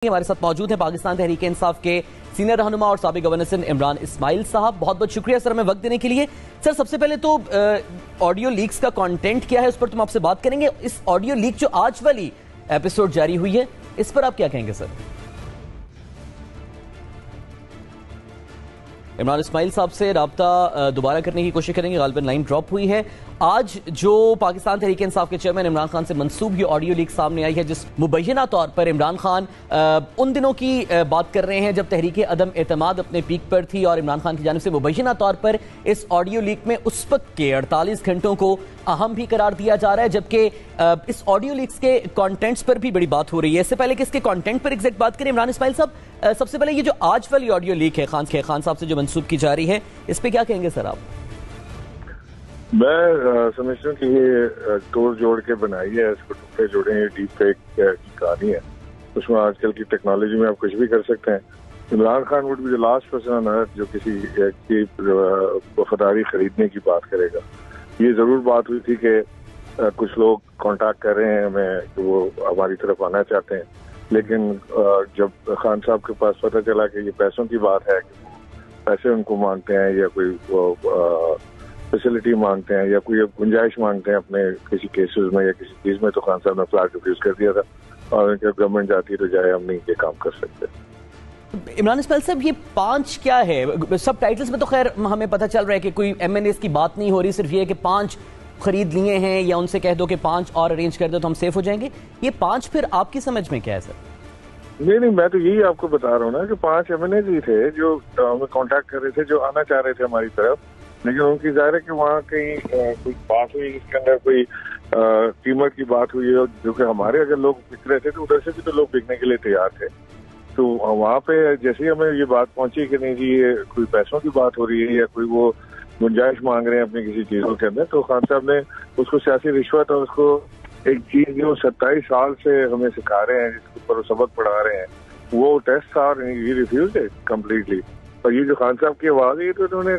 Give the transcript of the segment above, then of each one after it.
हमारे साथ मौजूद हैं पाकिस्तान तहरीक इंसाफ के सीनियर रहनुमा और साबिक गवर्नर सिंध इमरान इस्माइल साहब। बहुत बहुत शुक्रिया सर हमें वक्त देने के लिए। सर सबसे पहले तो ऑडियो लीक्स का कंटेंट क्या है उस पर तुम आपसे बात करेंगे। इस ऑडियो लीक जो आज वाली एपिसोड जारी हुई है इस पर आप क्या कहेंगे सर? इमरान इस्माइल साहब से राब्ता दोबारा करने की कोशिश करेंगे, गालिबन लाइन ड्रॉप हुई है। आज जो पाकिस्तान तहरीक इंसाफ के चेयरमैन इमरान खान से मंसूब ये ऑडियो लीक सामने आई है जिस मुबैना तौर पर इमरान खान उन दिनों की बात कर रहे हैं जब तहरीक अदम एतमाद अपने पीक पर थी और इमरान खान की जानिब से मुबैना तौर पर इस ऑडियो लीक में उस वक्त के 48 घंटों को अहम भी करार दिया जा रहा है, जबकि इस ऑडियो लीक्स के कंटेंट्स पर भी बड़ी बात हो रही है। इससे पहले कि इसके कंटेंट पर एग्जैक्ट बात करें, इमरान इस्माइल साहब सबसे पहले ये जो आज वाली ऑडियो लीक है खान साहब से जो मंसूब की जा रही है इस पे क्या कहेंगे सर आप? मैं समझता हूँ कि ये तोड़ जोड़ के बनाई है, इसको टुकड़े जोड़े हैं, डीप फेक की कहानी है। उसमें आजकल की टेक्नोलॉजी में आप कुछ भी कर सकते हैं। Imran Khan would be the last person on earth जो किसी की वफादारी खरीदने की बात करेगा। ये जरूर बात हुई थी कि कुछ लोग कांटेक्ट कर रहे हैं हमें कि वो हमारी तरफ आना चाहते हैं, लेकिन जब खान साहब के पास पता चला कि ये पैसों की बात है कि पैसे उनको मांगते हैं या कोई फैसिलिटी मांगते हैं या कोई गुंजाइश मांगते हैं अपने किसी केसेस में या किसी चीज में, तो खान साहब ने फ्लैट रिफ्यूज कर दिया था और जब गवर्नमेंट जाती है तो जाए हम नहीं ये काम कर सकते। इमरान इस्माइल साहब ये 5 क्या है? सब टाइटल्स में तो खैर हमें पता चल रहा है कि कोई MNAs की बात नहीं हो रही, सिर्फ ये कि 5 खरीद लिए हैं या उनसे कह दो कि 5 और अरेंज कर दो तो हम सेफ हो जाएंगे। ये 5 फिर आपकी समझ में क्या है सर? नहीं, मैं तो यही आपको बता रहा हूँ ना कि 5 MNAs ही थे जो हमें कांटेक्ट कर रहे थे, जो आना चाह रहे थे हमारी तरफ, लेकिन उनकी जाहिर है कि वहाँ कहीं कोई बात हुई जिसके अंदर कोई कीमत की बात हुई है, जो कि हमारे अगर लोग बिक रहे थे तो उधर से भी तो लोग बिकने के लिए तैयार थे। तो वहाँ पे जैसे ही हमें ये बात पहुंची कि नहीं जी ये कोई पैसों की बात हो रही है या कोई वो गुंजाइश मांग रहे हैं अपनी किसी चीजों के अंदर, तो खान साहब ने उसको सियासी रिश्वत और उसको एक चीज जो 27 साल से हमें सिखा रहे हैं, जिसके ऊपर वो सबक पढ़ा रहे हैं, वो टेस्ट था और ये रिफ्यूज है कम्प्लीटली। और ये जो खान साहब की आवाज है ये तो उन्होंने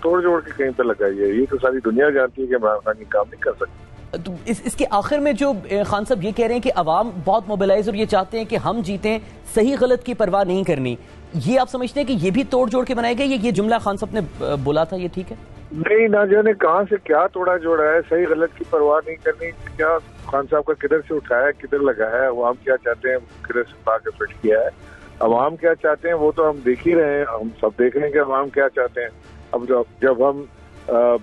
तोड़ जोड़ के कहीं पे लगाई है, ये तो सारी दुनिया जानती है कि इमरान खान ये काम नहीं कर सकते। तो इसके आखिर में जो खान साहब ये कह रहे हैं कि अवाम बहुत मोबिलाइज और ये चाहते हैं कि हम जीतें, सही गलत की परवाह नहीं करनी, ये आप समझते हैं कि ये भी तोड़ जोड़ के बनाए गए? ये जुमला खान साहब ने बोला था, ये ठीक है? नहीं, ना जाने कहाँ से क्या तोड़ा जोड़ा है, सही गलत की परवाह नहीं करनी, क्या खान साहब का किधर से उठाया किधर लगाया है, अवाम क्या चाहते हैं किधर से उठा के फिट किया है, अवाम क्या चाहते हैं वो तो हम देख ही रहे हैं, हम सब देख रहे हैं कि अवाम क्या चाहते हैं। अब जब हम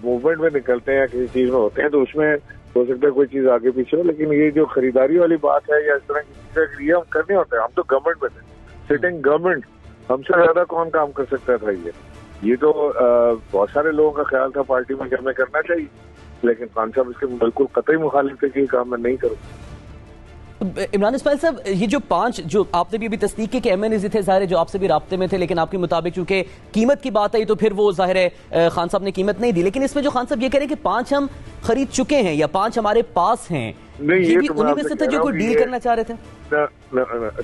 मूवमेंट में निकलते हैं किसी चीज में होते हैं तो उसमें हो सकता है कोई चीज आगे पीछे हो, लेकिन ये जो खरीदारी वाली बात है या इस तरह की चीजें ये हम करने होते हैं, हम तो गवर्नमेंट में थे, सिटिंग गवर्नमेंट, हमसे ज्यादा कौन काम कर सकता था। ये तो बहुत सारे लोगों का ख्याल था पार्टी में कि हमें करना चाहिए, लेकिन खान साहब इसके बिल्कुल कतई मुखालिफ थे कि ये काम मैं नहीं करूँ। इमरान इस्माइल साहब ये जो 5 जो आपने भी अभी तस्दीक की कि MNAs थे ज़ाहिर है जो आपसे भी राब्ते में थे, लेकिन आपके मुताबिक चूंकि कीमत की बात आई तो फिर वो ज़ाहिर है खान साहब ने कीमत नहीं दी, लेकिन इसमें जो खान साहब ये कह रहे हैं कि 5 हम खरीद चुके हैं या 5 हमारे पास हैं, ये भी उन्हीं में से थे जो कोई डील करना चाह रहे थे?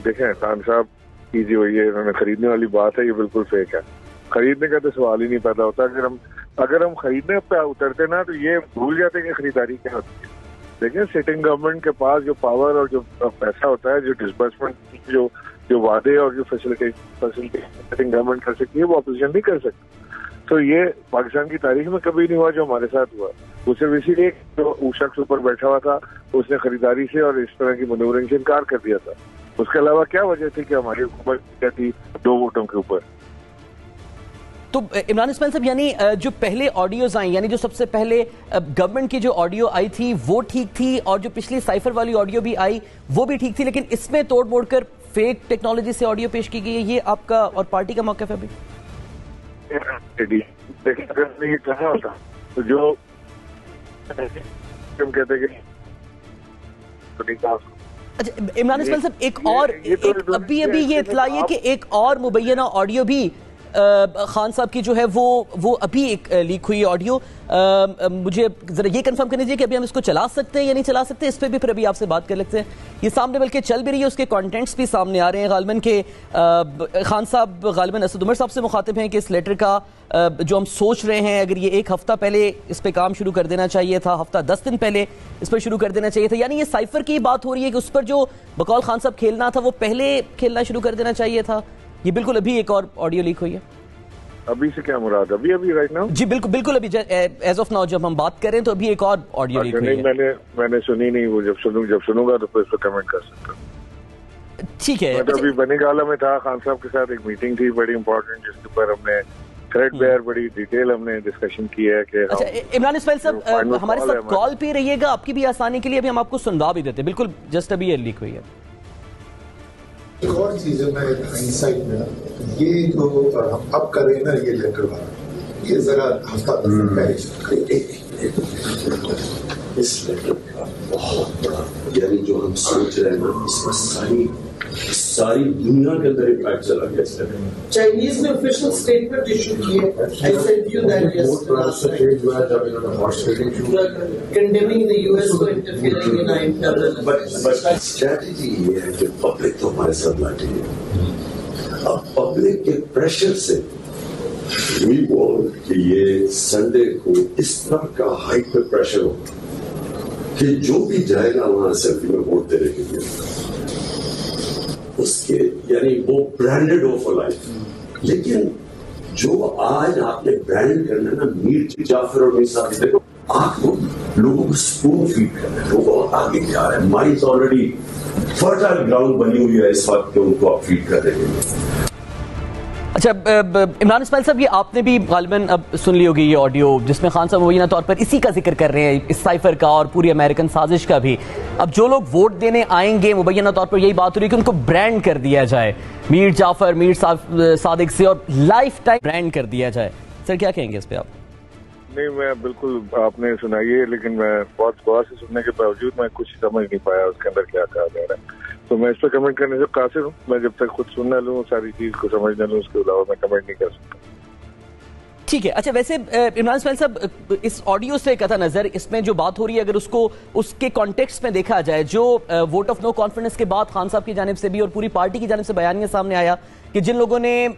देखें खान साहब की जो ये इन्होंने खरीदने वाली बात है ये बिल्कुल फेक है। खरीदने का तो सवाल ही नहीं पैदा होता। अगर हम खरीदने पे उतरते ना तो ये भूल जाते कि खरीदारी क्या होती है। देखिए सिटिंग गवर्नमेंट के पास जो पावर और जो पैसा होता है, जो डिसबर्समेंट जो वादे और जो फैसिलिटी सिटिंग गवर्नमेंट कर सकती है वो अपोजिशन नहीं कर सकती। तो ये पाकिस्तान की तारीख में कभी नहीं हुआ जो हमारे साथ हुआ। वो सिर्फ इसीलिए जो शख्स ऊपर बैठा हुआ था उसने खरीदारी से और इस तरह की मनूवरिंग से इनकार कर दिया था। उसके अलावा क्या वजह थी कि हमारी हुकूमत क्या थी 2 वोटों के ऊपर। तो इमरान इस्माइल साहब यानी जो पहले ऑडियोज आई, यानी जो सबसे पहले गवर्नमेंट की जो ऑडियो आई थी वो ठीक थी और जो पिछली साइफर वाली ऑडियो भी आई वो भी ठीक थी, लेकिन इसमें तोड़ मोड़ कर फेक टेक्नोलॉजी से ऑडियो पेश की गई है, ये आपका और पार्टी का मौक़िफ़ है अभी? देखिए ये कहा होता तो जो हम कहते कि अच्छा इमरान इस्माइल साहब एक और अभी ये इत्तला है कि एक और मुबैना ऑडियो भी خان صاحب کی جو ہے وہ ابھی ایک لیک ہوئی آڈیو، مجھے ذرا یہ کنفرم کرنے دیجیے کہ ابھی ہم اس کو چلا سکتے ہیں یا نہیں چلا سکتے، اس پہ بھی پھر ابھی آپ سے بات کر لیتے ہیں. یہ سامنے بلکہ چل بھی رہی ہے، اس کے کانٹینٹس بھی سامنے آ رہے ہیں غالباً کہ خان صاحب غالباً اسد عمر صاحب سے مخاطب ہیں کہ اس لیٹر کا جو ہم سوچ رہے ہیں اگر یہ 1 ہفتہ پہلے اس پہ کام شروع کر دینا چاہیے تھا، ہفتہ 10 دن پہلے اس پر شروع کر دینا چاہیے تھا، یعنی یہ سائفر کی بات ہو رہی ہے کہ اس پر جو بقول خان صاحب کھیلنا تھا وہ پہلے کھیلنا شروع کر دینا چاہیے تھا. یہ بالکل ابھی ایک اور آڈیو لیک ہوئی ہے. ابھی سے کیا مراد؟ ابھی رائٹ ناؤ؟ جی بالکل ابھی ایز آف ناؤ جب ہم بات کریں تو ابھی ایک اور آڈیو لیک ہوئی ہے. میں نے سنی نہیں، وہ جب سنوں گا تو پھر اس پہ کمنٹ کر سکتا ہوں. ٹھیک ہے. میں تو ابھی بنی گالا میں تھا، خان صاحب کے ساتھ ایک میٹنگ تھی بڑی امپورٹنٹ، جس کے اوپر ہم نے تھریڈ بیئر بڑی ڈیٹیل ہم نے ڈسکشن کی ہے کہ اچھا عمران اسماعیل صاحب ہمارے ساتھ کال پہ رہیے گا، آپ کی بھی آسانی کے لیے ابھی ہم آپ کو سنوا بھی دیتے ہیں. بالکل جسٹ ابھی یہ لیک ہوئی ہے. ایک اور چیز ہے، میں انسائٹ میں یہ جو ہم اب کر رہے ہیں نا یہ لیٹر والا، یہ ذرا ہفتہ اس لیٹر کا بہت بڑا یعنی جو ہم سوچ رہے ہیں نا اس کا ساری دنیا کے اندر امپیکٹ چلا گیا اس لیٹر میں. چائنیز نے آفیشل اسٹیٹمنٹ ایشو کی ہے. I sent you that yesterday. Condemning the US for interfering in internal affairs. But strategy یہ ہے کہ پبلک تو ہمارے ساتھ بیٹھی ہے. اب پبلک کے پریشر سے we want کہ یہ سنڈے کو اس طرح کا ہائٹ پہ پریشر ہو کہ جو بھی جائے گا وہاں سیلفی میں ووٹ دینے کے لیے اس کے یعنی وہ برانڈڈ ہو فار لائف. لیکن جو آج آپ نے برانڈ کرنا نا میر جعفر اور میر صادق کو آپ کو لوگوں کو سپون فیڈ کرنا ہے، لوگوں آگے جا رہے ہیں. مائنڈ آلریڈی فرٹائل گراؤنڈ بنی ہوئی ہے اس وقت کہ ان کو آپ فیڈ کر رہے ہیں. اچھا عمران اسماعیل صاحب یہ آپ نے بھی غالباً اب سن لی ہوگی یہ آڈیو جس میں خان صاحب مبینہ طور پر اسی کا ذکر کر رہے ہیں، اس سائفر کا اور پوری امریکن سازش کا بھی. اب جو لوگ ووٹ دینے آئیں گے مبینہ طور پر یہی بات ہو رہی ہے کہ ان کو برانڈ کر دیا جائے، میر جعفر میر صادق سے، اور لائف ٹائم برانڈ کر دیا جائے. سر کیا کہیں گے اس پہ آپ؟ نہیں میں بالکل آپ نے سنائی ہے، لیکن میں بہت غور سے سننے کے باوجود میں کچھ سمجھ نہیں پایا اس کے اندر کیا کہا جا رہا ہے. تو میں اس پہ کمنٹ کرنے سے قاصر ہوں. میں جب تک خود سن نہ لوں ساری چیز کو سمجھ نہ لوں اس کے علاوہ میں کمنٹ نہیں کر سکتا. ٹھیک ہے. اچھا ویسے عمران اسماعیل صاحب اس آڈیو سے قطع نظر اس میں جو بات ہو رہی ہے اگر اس کو اس کے کانٹیکسٹ میں دیکھا جائے، جو ووٹ آف نو کانفیڈنس کے بعد خان صاحب کی جانب سے بھی اور پوری پارٹی کی جانب سے بیانیہ سامنے آیا کہ جن لوگوں نے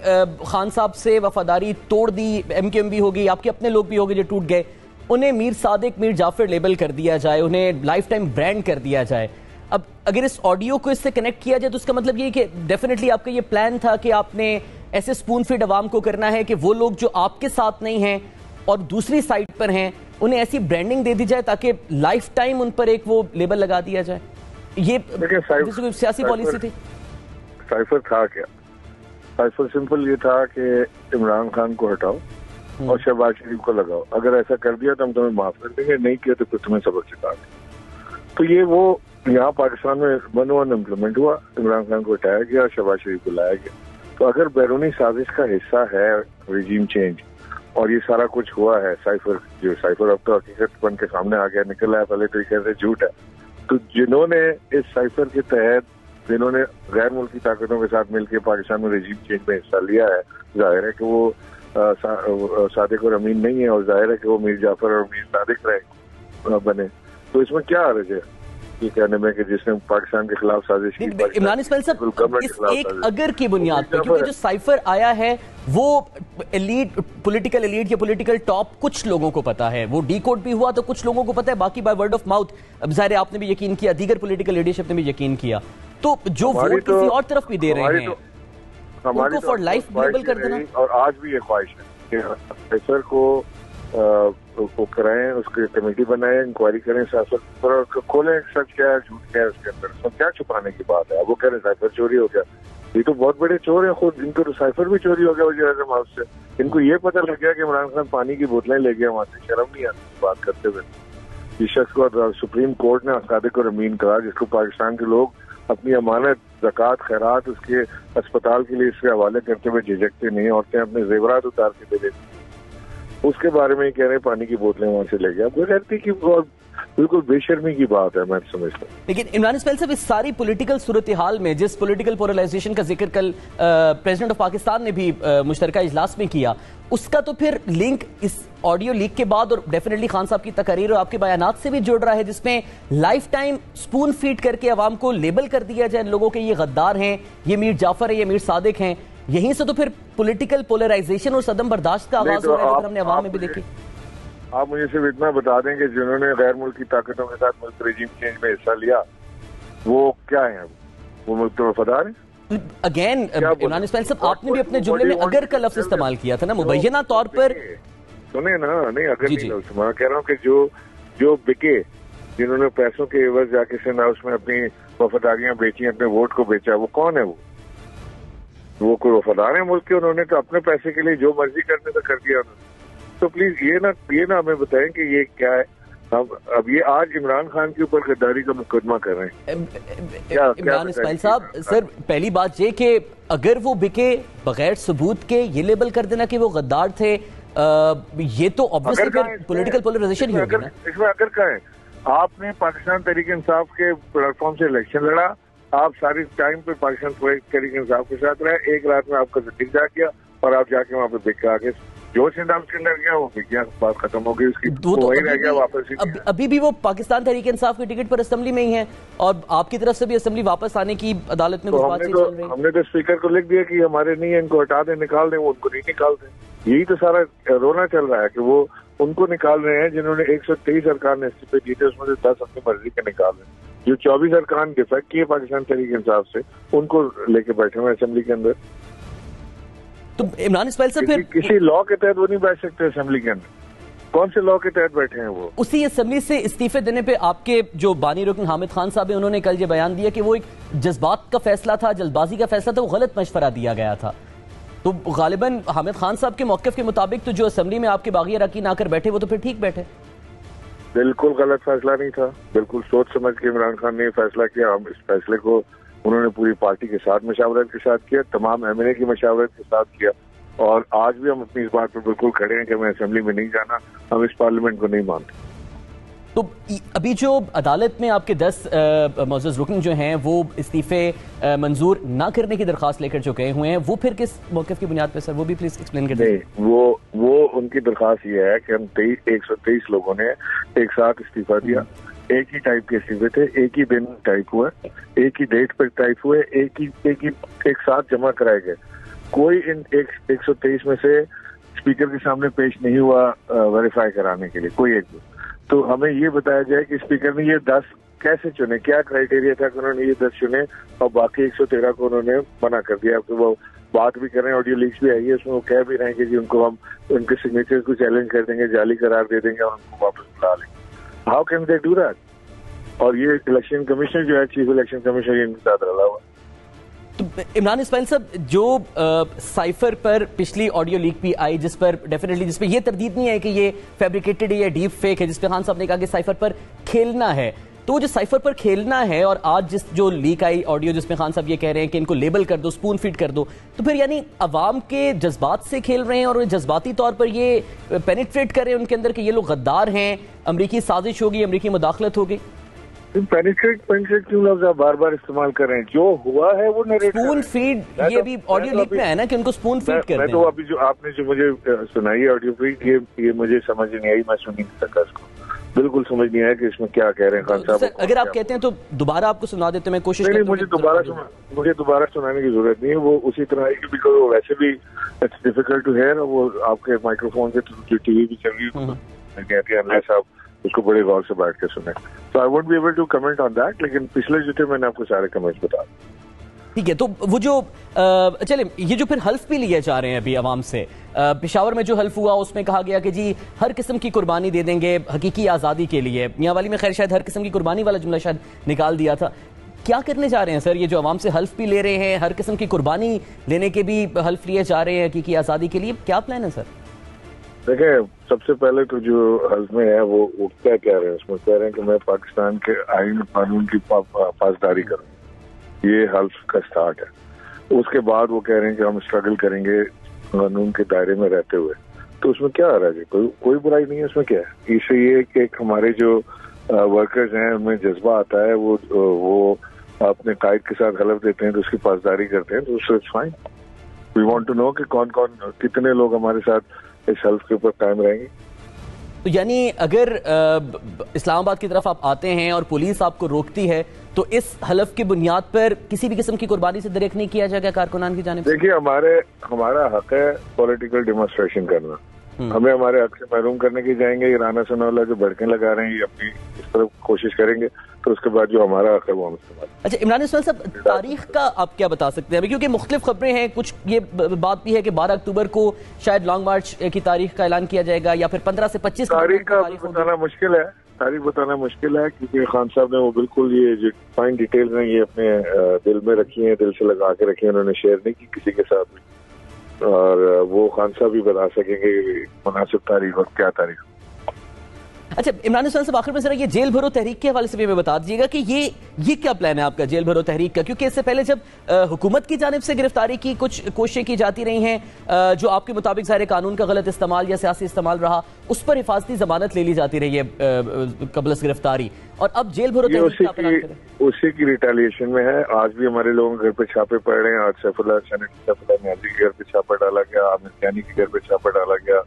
خان صاحب سے وفاداری توڑ دی، ایم کیو ایم بھی ہوگی، آپ کے اپنے لوگ بھی ہوگے جو ٹوٹ گئے، انہیں میر صادق میر جعفر لیبل کر دیا جائے، انہیں لائف ٹائم برانڈ کر دیا جائے. اب اگر اس آڈیو کو اس سے کنیکٹ کیا جائے تو اس کا مطلب یہ کہ ڈیفینیٹلی آپ کا یہ پلان تھا کہ آپ نے ایسے سپون فیڈ عوام کو کرنا ہے کہ وہ لوگ جو آپ کے ساتھ نہیں ہیں اور دوسری سائٹ پر ہیں انہیں ایسی برانڈنگ دے دی جائے تاکہ لائف ٹائم ان پر ایک وہ لیبل لگا دیا جائے. یہ سیاسی پالیسی تھی. سائفر تھا کیا؟ سائفر سمپل یہ تھا کہ عمران خان کو ہٹاؤ اور شہباز شریف کو لگاؤ. اگر ایسا کر دیا تو ہم تمہیں معاف کر دیں گے، نہیں کیا تو پھر تمہیں سبق سکھا دیں. تو یہ وہ یہاں پاکستان میں 1-1 امپلیمنٹ ہوا. عمران خان کو ہٹایا گیا اور شہباز شریف کو لایا گیا. تو اگر بیرونی سازش کا حصہ ہے ریجیم چینج اور یہ سارا کچھ ہوا ہے، سائفر اب تو حقیقت بن کے سامنے آ گیا، نکل آیا. پہلے تو یہ کہتے جھوٹ ہے. تو جنہوں نے اس سائفر کے تحت جنہوں نے غیر ملکی طاقتوں کے ساتھ مل کے پاکستان میں ریجیم چینج میں حصہ لیا ہے، ظاہر ہے کہ وہ صادق اور امین نہیں ہے، اور ظاہر ہے کہ وہ میر جعفر اور میر صادق بنے. تو اس میں کیا حرج ہے یہ کہنے میں کہ جس نے پاکستان کے خلاف سازش کی؟ عمران اسماعیل صاحب اس ایک اگر کی بنیاد پر، کیونکہ جو سائفر آیا ہے وہ ایلیٹ پولیٹیکل ایلیٹ یا پولیٹیکل ٹاپ کچھ لوگوں کو پتا ہے، وہ ڈی کوڈ بھی ہوا تو کچھ لوگوں کو پتا ہے، باقی بائی ورڈ آف ماؤتھ ظاہر آپ نے بھی یقین کیا، دیگر پولیٹیکل لیڈرشپ نے بھی یقین کیا. تو جو ووٹ کسی اور طرف بھی دے رہے ہیں ان کو فار لائف لیبل کر دینا. اور آج بھی یہ خواہش ہے کہ سائفر کو کرائیں، اس کی کمیٹی بنائیں، انکوائری کریں سیاست پر، کھولیں سچ کیا ہے جھوٹ کیا ہے اس کے اندر. اس میں کیا چھپانے کی بات ہے؟ وہ کہہ رہے سائفر چوری ہو گیا. یہ تو بہت بڑے چور ہیں خود، ان کو تو سائفر بھی چوری ہو گیا وزیر اعظم ہاؤس سے. ان کو یہ پتہ لگ گیا کہ عمران خان پانی کی بوتلیں لے گیا وہاں سے. شرم نہیں آتی بات کرتے ہوئے. یہ شخص کو سپریم کورٹ نے صادق اور امین کہا، جس کو پاکستان کے لوگ اپنی امانت زکوٰۃ خیرات اس کے اسپتال کے لیے اس کے حوالے کرتے ہوئے جھجکتے نہیں، عورتیں اپنے زیورات اتار کے دے دیتی. اس کے بارے میں ہی کہہ رہے ہیں پانی کی بوتلیں وہاں سے لے گیا. غیرتی کی بالکل बेशर्मी की बात है, मैं समझता हूँ. लेकिन इमरान इस्माइल साहब, इस सारी पॉलिटिकल सूरत हाल में जिस पॉलिटिकल पोलराइजेशन का जिक्र कल प्रेसिडेंट ऑफ पाकिस्तान ने भी मुश्तरका इजलास में किया, उसका तो फिर लिंक इस ऑडियो लीक के बाद और डेफिनेटली खान साहब की तकरीर और आपके बयानात से भी जुड़ रहा है, जिसमें लाइफ टाइम स्पून फीड करके अवाम को लेबल कर दिया जाए लोगों के, ये गद्दार हैं, ये मीर जाफर है, ये मीर सादिक हैं. यहीं से तो फिर पॉलिटिकल पोलराइजेशन और सदम बर्दाश्त का आगाज हो रहा है, हमने अवाम में भी देखी. आप मुझे सिर्फ इतना बता दें कि जिन्होंने गैर मुल्की ताकतों के साथ मुल्क रजीम चेंज में हिस्सा लिया वो क्या है, वो मुल्क तो वफादार है. अगेन इमरान इस्माइल साहब, आपने भी अपने जुमले में अगर का लफ्ज इस्तेमाल किया था ना, मुबैना तौर पर. सुने ना, नहीं अगर नहीं लफ्ज, मैं कह रहा हूँ कि जो बिके, जिन्होंने पैसों के एवज जाके सेना उसमें अपनी वफादारियां बेची, अपने वोट को बेचा, वो कौन है? वो कोई वफादार है मुल्क के? उन्होंने तो अपने पैसे के लिए जो मर्जी करने तो कर दिया उन्होंने. तो प्लीज ये ना हमें बताएं कि ये क्या है. हम अब ये आज इमरान खान के ऊपर गद्दारी का मुकदमा कर रहे हैं. इमरान इस्माइल साहब, सर पहली बात ये कि अगर वो बिके बगैर सबूत के ये लेबल कर देना कि वो गद्दार थे, ये तो ऑब्वियसली फिर पॉलिटिकल पोलराइजेशन ही होगी ना. इसमें अगर का है, आपने पाकिस्तान तहरीक इंसाफ के प्लेटफॉर्म से इलेक्शन लड़ा, आप सारी टाइम पे पाकिस्तान तहरीक इंसाफ के साथ रहे, एक रात में आपका टिक जा गया और आप जाके वहाँ पे बिक आगे जो सिंधाम के अंदर गया, वो बिक गया, बात खत्म हो गई उसकी, तो वही रह गया वापस. अभी भी वो पाकिस्तान तहरीक इंसाफ की टिकट पर असेंबली में ही है और आपकी तरफ से भी असेंबली वापस आने की अदालत में हमने तो स्पीकर को लिख दिया कि हमारे नहीं है, इनको हटा दें, निकाल दें. वो उनको नहीं निकालते. यही तो सारा रोना चल रहा है कि वो उनको निकाल रहे हैं जिन्होंने 123 अरकान ने इस्तीफे दिए थे, उसमें से 10 अपनी मर्जी के निकाल रहे हैं. जो 24 अरकान डिफेक्ट किए पाकिस्तान तहरीक इंसाफ से, उनको लेके बैठे हुए असेंबली के अंदर. तो इमरान इस्माइल साहब फिर किसी लॉ के तहत वो नहीं बैठ सकते असेंबली के अंदर. कौन से लॉ के तहत बैठे हैं वो? उसी असेंबली से इस्तीफे देने पे आपके जो बानी रुकन हामिद खान साहब है, उन्होंने कल ये बयान दिया कि वो एक जज्बात का फैसला था, जल्दबाजी का फैसला था, वो गलत मशवरा दिया गया था. तो गालिबन हामिद खान साहब के मौक़िफ़ के मुताबिक तो जो असेंबली में आपके बागी अरकान आकर बैठे वो तो फिर ठीक बैठे. बिल्कुल गलत फैसला नहीं था. बिल्कुल सोच समझ के इमरान खान ने फैसला किया. हम इस फैसले को उन्होंने पूरी पार्टी के साथ मशावरत के साथ किया, तमाम एमएनए की मशावरत के साथ किया, और आज भी हम अपनी इस बात पर बिल्कुल खड़े हैं कि हमें असेंबली में नहीं जाना, हम इस पार्लियामेंट को नहीं मानते. तो अभी जो अदालत में आपके 10 मुअज़्ज़ज़ रुकन जो हैं वो इस्तीफे मंजूर ना करने की दरख्वास्त लेकर जो गए हुए हैं, वो फिर किस मौक़िफ़ की बुनियाद पर सर, वो भी प्लीज एक्सप्लेन कर दीजिए. वो उनकी दरख्वास्त ये है कि हम 123 लोगों ने एक साथ इस्तीफा दिया. एक ही टाइप के इस्तीफे थे, एक ही दिन टाइप हुए, एक ही डेट पर टाइप हुए, एक साथ जमा कराए गए. कोई इन 123 में से स्पीकर के सामने पेश नहीं हुआ वेरीफाई कराने के लिए, कोई एक भी. तो हमें ये बताया जाए कि स्पीकर ने ये 10 कैसे चुने, क्या क्राइटेरिया था कि उन्होंने ये 10 चुने और बाकी 113 को उन्होंने मना कर दिया. तो वो बात भी कर रहे हैं, ऑडियो लीक्स भी आई है, उसमें वो कह भी रहे हैं कि जी उनको हम उनके सिग्नेचर को चैलेंज कर देंगे, जाली करार दे देंगे और उनको वापस बुला लेंगे. How can they do that? और ये इलेक्शन कमिश्नर जो है, चीफ इलेक्शन कमिश्नर, इनके साथ रला हुआ. तो इमरान इस्माइल साहब, जो साइफर पर पिछली ऑडियो लीक भी आई, जिस पर डेफिनेटली जिस पर ये तरदीद नहीं है कि ये फैब्रिकेटेड है या डीप फेक है, जिस पे खान साहब ने कहा कि साइफर पर खेलना है, तो वो जो साइफर पर खेलना है और आज जो लीक आई ऑडियो जिसमें खान साहब ये कह रहे हैं कि इनको लेबल कर दो, स्पून फीड कर दो, तो फिर यानी अवाम के जज्बात से खेल रहे हैं और जज्बाती तौर पर ये पेनिट्रेट कर रहे हैं उनके अंदर कि ये लोग गद्दार हैं, अमरीकी साजिश होगी, अमरीकी मुदाखलत होगी. पेनिट्रेट क्यों लफ्ज आप बार बार इस्तेमाल कर रहे हैं? जो हुआ है वो स्पून फीड, ये भी ऑडियो लीक में है ना कि उनको स्पून फीड करते हैं. मैं तो अभी जो आपने जो मुझे सुनाई है ऑडियो फीड, ये मुझे समझ नहीं आई, मैं सुन नहीं सका इसको, बिल्कुल समझ नहीं आया कि इसमें क्या कह रहे हैं खान साहब. अगर आप कहते हैं तो दोबारा आपको सुना देते, मैं कोशिश नहीं, मुझे दोबारा सुनाने की जरूरत नहीं है. वो उसी तरह आएगी, बिकॉज वो वैसे भी इट्स डिफिकल्ट टू हेयर. वो आपके माइक्रोफोन के थ्रू टीवी भी चल रही है, अनलेस आप उसको बड़े गौर से बैठ के सुने. तो I won't be able to comment on that, लेकिन पिछले जो थे मैंने आपको सारे कमेंट्स बता. ठीक है, तो वो जो चले ये जो फिर हल्फ भी लिए जा रहे हैं अभी अवाम से, पेशावर में जो हल्फ हुआ उसमें कहा गया कि जी हर किस्म की कुर्बानी दे देंगे हकीकी आज़ादी के लिए. मियां वाली में खैर शायद हर किस्म की कुर्बानी वाला जुमला शायद निकाल दिया था. क्या करने जा रहे हैं सर ये जो अवाम से हल्फ भी ले रहे हैं, हर किस्म की कुर्बानी लेने के भी हल्फ लिए जा रहे हैं हकीकी आज़ादी के लिए, क्या प्लान है सर? देखिए, सबसे पहले तो जो हल्फ में है वो क्या कह रहे हैं, उसमें कह रहे हैं कि मैं पाकिस्तान के आईन कानून की पासदारी करूँ. ये हल्फ का स्टार्ट है. उसके बाद वो कह रहे हैं कि हम स्ट्रगल करेंगे कानून के दायरे में रहते हुए. तो उसमें क्या आ रहा है? कोई बुराई नहीं है उसमें. क्या है इससे? ये कि हमारे जो वर्कर्स हैं, उनमें जज्बा आता है, वो अपने कायद के साथ हलफ देते हैं तो उसकी पासदारी करते हैं, तो उससे it's fine. We want to know कि कौन कौन कितने लोग हमारे साथ इस हल्फ के ऊपर कायम रहेंगे। तो यानी अगर इस्लामाबाद की तरफ आप आते हैं और पुलिस आपको रोकती है तो इस हलफ की बुनियाद पर किसी भी किस्म की कुर्बानी से दरेक नहीं किया जाएगा कारकुनान की जानिब से? देखिए, हमारा हक है पॉलिटिकल डेमोन्स्ट्रेशन करना, हमें हमारे हक से महरूम करने की जाएंगे। राना सनाउल्लाह जो भड़कें लगा रहे हैं ये अपनी इस तरफ कोशिश करेंगे, तो उसके बाद जो हमारा हक है वो हम इस्तेमाल। अच्छा इमरान इस्माइल साहब, तारीख का आप क्या बता सकते हैं? क्योंकि मुख्तलिफ खबरें हैं, कुछ ये बात भी है कि 12 अक्टूबर को शायद लॉन्ग मार्च की तारीख का ऐलान किया जाएगा या फिर 15 से 25 तारीख का बताना मुश्किल है, क्योंकि खान साहब ने वो बिल्कुल ये जो फाइन डिटेल्स हैं ये अपने दिल में रखी हैं, दिल से लगा के रखी हैं, उन्होंने शेयर नहीं की किसी के साथ भी, और वो खान साहब भी बता सकेंगे मुनासिब तारीख और क्या तारीख। अच्छा इमरान इस्माइल साहब, आखिर में जरा ये जेल भरो तहरीक के हवाले से भी हमें बता दीजिएगा कि ये क्या प्लान है आपका जेल भरो तहरीक का? क्योंकि इससे पहले जब हुकूमत की जानिब से गिरफ्तारी की कुछ कोशिशें की जाती रही हैं जो आपके मुताबिक ज़ाहिर कानून का गलत इस्तेमाल या सियासी इस्तेमाल रहा, उस पर हिफाजती जमानत ले ली जाती रही है कबल गिरफ्तारी, और अब जेल भरो तहरीक उसी की रिटेलिएशन में है। आज भी हमारे लोगों के घर पे छापे पड़ रहे हैं। आज सेनेटर सैफुल्लाह नियाज़ी के घर पे छापा डाला गया, आमिर जानी के घर पे छापा डाला गया,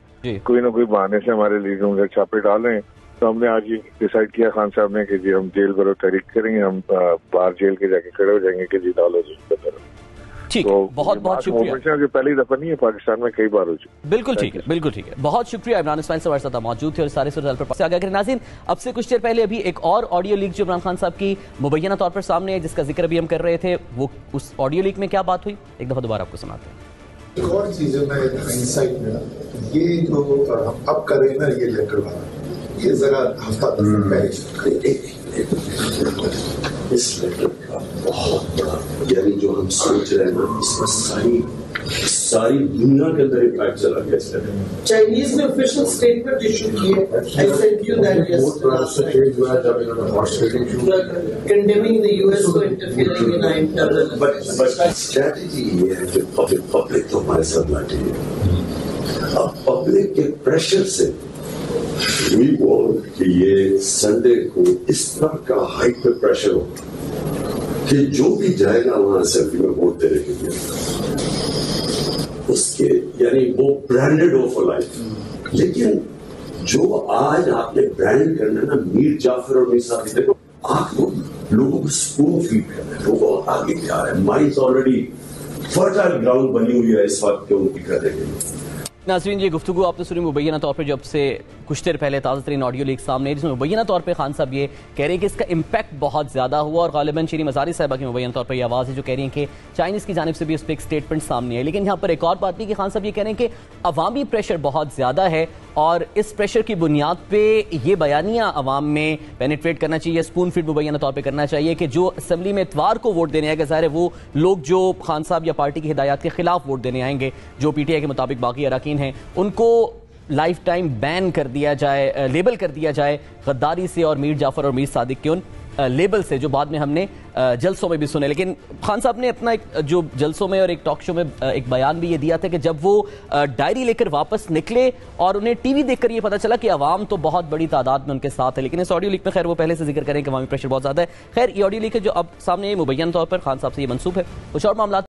कोई ना कोई बहाने से हमारे लीडरों के घर छापे डाल रहे हैं। तो हमने आज ये डिसाइड किया खान साहब ने कि जी हम जेल भरो तहरीक करेंगे, हम बाहर जेल के जाके खड़े हो जाएंगे कि जी डालो ठीक है। बहुत बहुत शुक्रिया। पहली दफा नहीं है, पाकिस्तान में कई बार हो चुकी। बिल्कुल ठीक है, बिल्कुल ठीक है। बहुत शुक्रिया इमरान इस्माइल साहब हमारे साथ मौजूद थे और सारे सूरत पर से आगे करें। नाज़रीन, अब से कुछ देर पहले अभी एक और ऑडियो लीक जो इमरान खान साहब की मुबैना तौर पर सामने है, जिसका जिक्र अभी हम कर रहे थे, वो उस ऑडियो लीक में क्या बात हुई एक दफा दोबारा आपको सुनाते हैं। एक और चीज है मैं हाइंडसाइट में ना, ये जो हम अब कर रहे हैं ना ये लेटर वाला, ये जरा हफ्ता इस लेटर का बहुत बड़ा, यानी जो हम सोच रहे हैं ना, इसका सारी दुनिया के अंदर इम्पैक्ट चला गया इस लेटर में। चाइनीज ने ऑफिशियल स्टेटमेंट इशू की है, I sent you that yesterday, condemning the US for interfering in our internal affairs. But strategy ये है कि पब्लिक तो हमारे साथ बैठी है। अब पब्लिक के प्रेशर से वी वांट कि ये संडे को इस तरह का हाइट पे प्रेशर हो कि जो भी जाएगा वहां असेंबली में वोट देने के लिए उसके, यानी वो ब्रांडेड हो फॉर लाइफ। लेकिन जो आज आपने ब्रांड करना ना मीर जाफर और मीर सादिक को, आपको लोगों को स्पून फीड करना है, लोगों को आगे क्या है, माइंड ऑलरेडी फर्टाइल ग्राउंड बनी हुई है इस वक्त के उनकी करने के लिए। नाज़रीन, ये गुफ्तगू आपने सुनी मुबैना तौर पर जब से कुछ देर पहले ताज़ा तरीन ऑडियो लीक सामने है, जिसमें मुबैना तौर पर खान साहब ये कह रहे हैं कि इसका इम्पैक्ट बहुत ज़्यादा हुआ, और गालिबन शीरी मज़ारी साहिबा की मुबैना तौर पर ये आवाज़ है जो कह रही है कि चाइनीज़ की जानिब से भी उस पर एक स्टेटमेंट सामने है। लेकिन यहाँ पर एक और बात भी कि खान साहब ये कह रहे हैं कि अवामी प्रेशर बहुत ज़्यादा है और इस प्रेशर की बुनियाद पर ये बयानिया अवाम में पेनिट्रेट करना चाहिए, स्पून फीड मुबैना तौर पर करना चाहिए कि जो असम्बली में इतवार को वोट देने आएगा, ज़ाहिर है वो लोग जो खान साहब या पार्टी की हिदायत के खिलाफ वोट देने आएंगे, जो PTI के मुताबिक बाकी अरकान हैं, उनको लाइफ टाइम बैन कर दिया जाए, लेबल कर दिया जाए गद्दारी से और मीर जाफर और मीर सादिक के उन लेबल से, जो बाद में हमने जलसों में भी सुने। लेकिन खान साहब ने अपना एक जो जलसों में और एक टॉक शो में एक बयान भी ये दिया था कि जब वो डायरी लेकर वापस निकले और उन्हें टीवी देखकर ये पता चला कि अवाम तो बहुत बड़ी तादाद में उनके साथ है। लेकिन इस ऑडियो लीक में खैर वो पहले से जिक्र करें कि अवामी प्रेशर बहुत ज़्यादा है। खैर ये ऑडियो लीक है जो अब सामने मुबैना तौर पर खान साहब से ये मंसूब है। कुछ और मामला